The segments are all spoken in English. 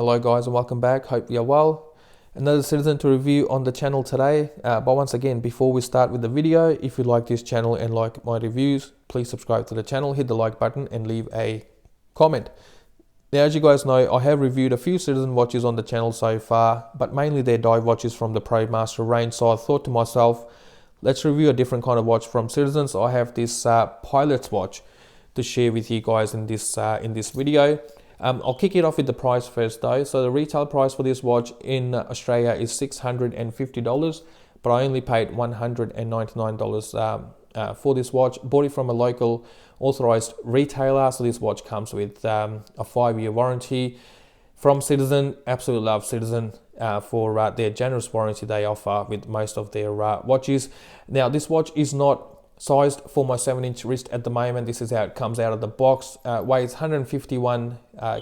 Hello guys and welcome back, hope you're well. Another Citizen to review on the channel today, but once again, before we start with the video, if you like this channel and like my reviews, please subscribe to the channel, hit the like button and leave a comment. Now, as you guys know, I have reviewed a few Citizen watches on the channel so far, but mainly they're dive watches from the Pro Master range, so I thought to myself, let's review a different kind of watch from Citizen. So I have this Pilot's watch to share with you guys in this video. I'll kick it off with the price first though. So the retail price for this watch in Australia is $650, but I only paid $199 for this watch. Bought it from a local authorized retailer. So this watch comes with a 5-year warranty from Citizen. Absolutely love Citizen for their generous warranty they offer with most of their watches. Now this watch is not sized for my 7-inch wrist at the moment. This is how it comes out of the box. Weighs 151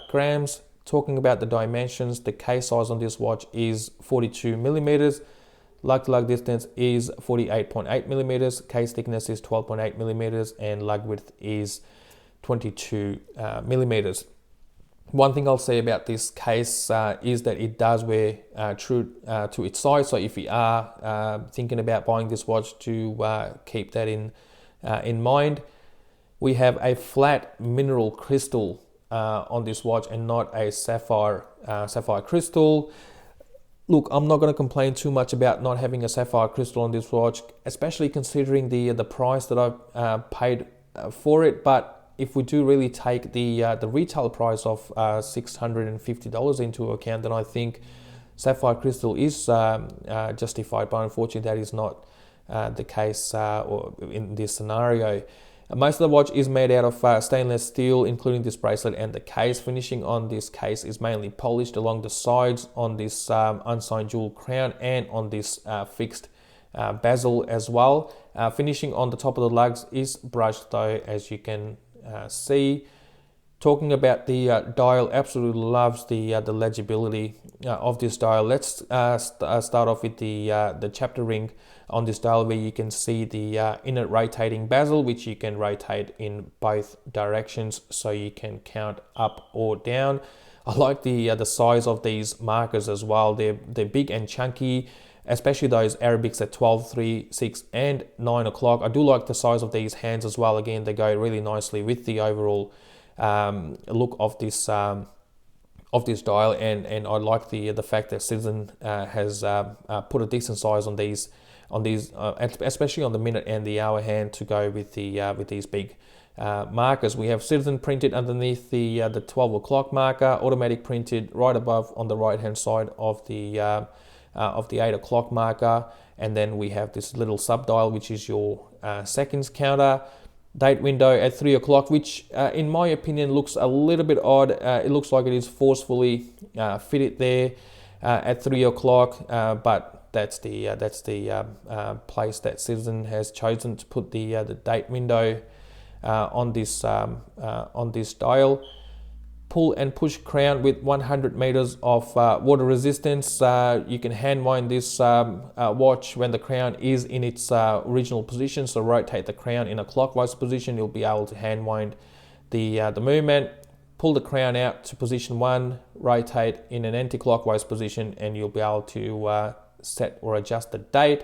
grams. Talking about the dimensions, the case size on this watch is 42 millimeters. Lug-to-lug distance is 48.8 millimeters. Case thickness is 12.8 millimeters, and lug width is 22 millimeters. One thing I'll say about this case is that it does wear true to its size. So if you are thinking about buying this watch, to keep that in mind. We have a flat mineral crystal on this watch and not a sapphire crystal. Look, I'm not going to complain too much about not having a sapphire crystal on this watch, especially considering the price that I've paid for it. But if we do really take the retail price of $650 into account, then I think sapphire crystal is justified. But unfortunately, that is not the case or in this scenario. Most of the watch is made out of stainless steel, including this bracelet and the case. Finishing on this case is mainly polished along the sides on this unsigned jewel crown and on this fixed bezel as well. Finishing on the top of the lugs is brushed though, as you can see. Talking about the dial, absolutely loves the legibility of this dial. Let's start off with the chapter ring on this dial, where you can see the inner rotating bezel, which you can rotate in both directions, so you can count up or down. I like the size of these markers as well. They're big and chunky, especially those Arabics at 12, 3, 6 and 9 o'clock. I do like the size of these hands as well. Again, they go really nicely with the overall look of this dial, and I like the fact that Citizen has put a decent size on these, especially on the minute and the hour hand, to go with these big markers. We have Citizen printed underneath the 12 o'clock marker, automatic printed right above on the right hand side of the 8 o'clock marker, and then we have this little sub dial, which is your seconds counter. Date window at 3 o'clock, which in my opinion looks a little bit odd. It looks like it is forcefully fitted there at 3 o'clock, but that's the place that Citizen has chosen to put the date window on this dial. Pull and push crown with 100 meters of water resistance. You can hand wind this watch when the crown is in its original position. So rotate the crown in a clockwise position, you'll be able to hand wind the movement. Pull the crown out to position 1, rotate in an anti-clockwise position, and you'll be able to set or adjust the date.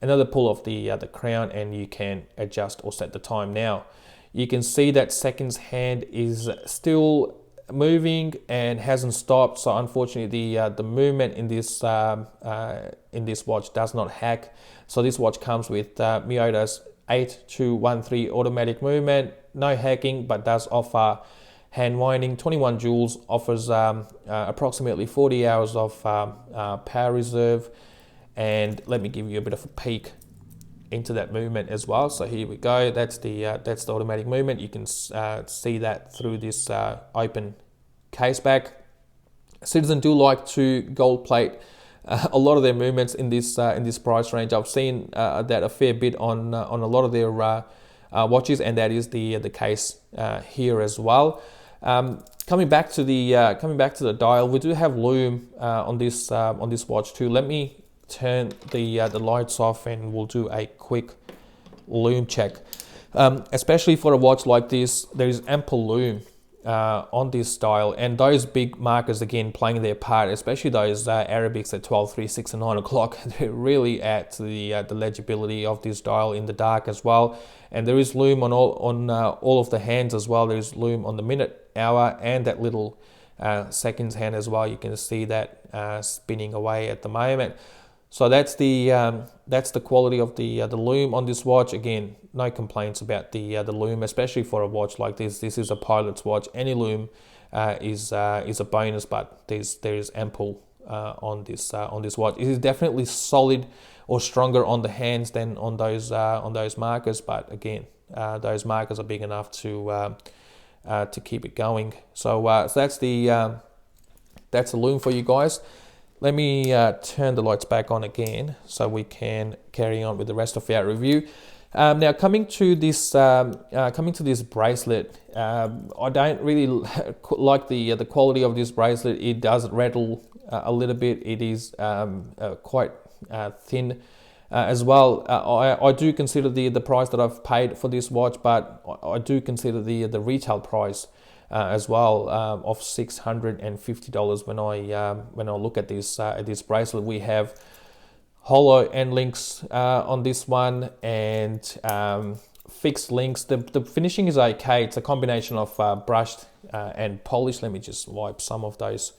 Another pull of the crown and you can adjust or set the time. Now you can see that seconds hand is still moving and hasn't stopped. So unfortunately, the movement in this watch does not hack. So this watch comes with Miota's 8213 automatic movement, no hacking, but does offer hand winding. 21 joules, offers approximately 40 hours of power reserve. And let me give you a bit of a peek into that movement as well. So here we go. That's the automatic movement. You can see that through this open case back. Citizen do like to gold plate a lot of their movements in this price range. I've seen that a fair bit on a lot of their watches, and that is the case here as well. Coming back to the dial, we do have Lume on this watch too. Let me turn the lights off and we'll do a quick Lume check. Especially for a watch like this, there is ample Lume on this dial, and those big markers again playing their part, especially those Arabics at 12, 3, 6 and 9 o'clock. They really add to the legibility of this dial in the dark as well. And there is lume on all of the hands as well. There's lume on the minute, hour, and that little seconds hand as well. You can see that spinning away at the moment. So that's the quality of the lume on this watch. Again, no complaints about the lume, especially for a watch like this. This is a pilot's watch. Any lume is a bonus, but there is ample on this watch. It is definitely solid or stronger on the hands than on those markers. But again, those markers are big enough to keep it going. So that's the lume for you guys. Let me turn the lights back on again so we can carry on with the rest of our review. Now coming to this bracelet, I don't really like the quality of this bracelet. It does rattle a little bit. It is quite thin as well. I do consider the price that I've paid for this watch, but I do consider the retail price as well of $650 when I look at this bracelet. We have hollow end links on this one, and fixed links. The finishing is okay. It's a combination of brushed and polished. Let me just wipe some of those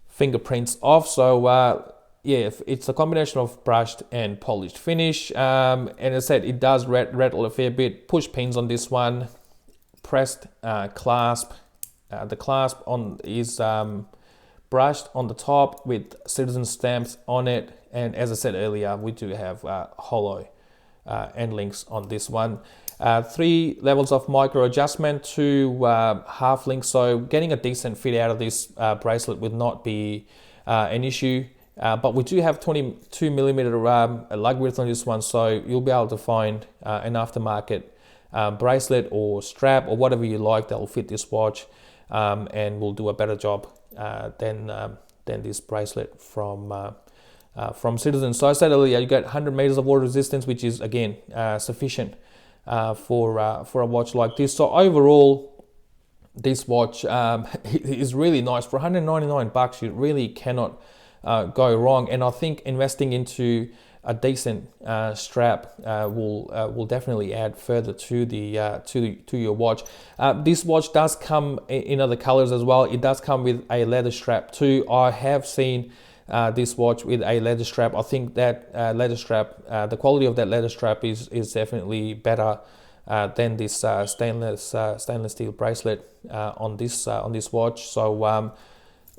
fingerprints off. So yeah, it's a combination of brushed and polished finish, and as I said, it does rattle a fair bit. Push pins on this one, pressed clasp. The clasp on is brushed on the top with Citizen stamps on it, and as I said earlier, we do have hollow end links on this one. 3 levels of micro adjustment to half links, so getting a decent fit out of this bracelet would not be an issue. But we do have 22mm lug width on this one, so you'll be able to find an aftermarket bracelet or strap or whatever you like that will fit this watch, and will do a better job than this bracelet from Citizen. So I said earlier, you got 100 meters of water resistance, which is again sufficient for a watch like this. So overall, this watch is really nice for $199. You really cannot go wrong, and I think investing into a decent strap will definitely add further to your watch. This watch does come in other colors as well. It does come with a leather strap too. I have seen this watch with a leather strap. I think that leather strap, the quality of that leather strap is definitely better than this stainless steel bracelet on this watch. So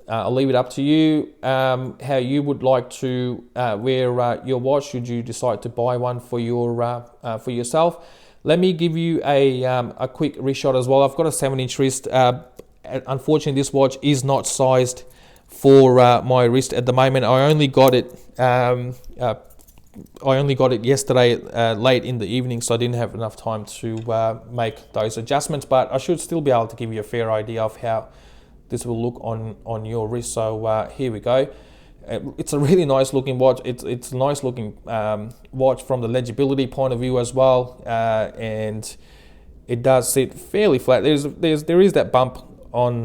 I'll leave it up to you how you would like to wear your watch should you decide to buy one for for yourself. Let me give you a quick wrist shot as well. I've got a 7-inch wrist. Unfortunately, this watch is not sized for my wrist at the moment. I only got it yesterday late in the evening, so I didn't have enough time to make those adjustments. But I should still be able to give you a fair idea of how this will look on your wrist. So here we go. It's a really nice looking watch. It's a nice looking watch from the legibility point of view as well, and it does sit fairly flat. There is that bump on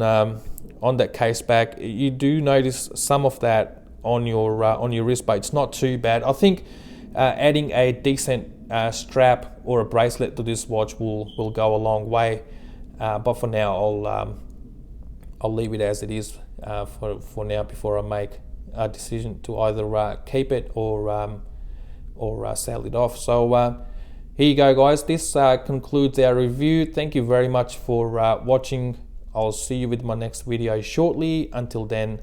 that case back. You do notice some of that on your wrist, but it's not too bad. I think adding a decent strap or a bracelet to this watch will go a long way. But for now, I'll leave it as it is for now before I make a decision to either keep it or sell it off. So here you go, guys. This concludes our review. Thank you very much for watching. I'll see you with my next video shortly. Until then,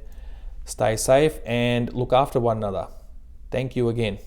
stay safe and look after one another. Thank you again.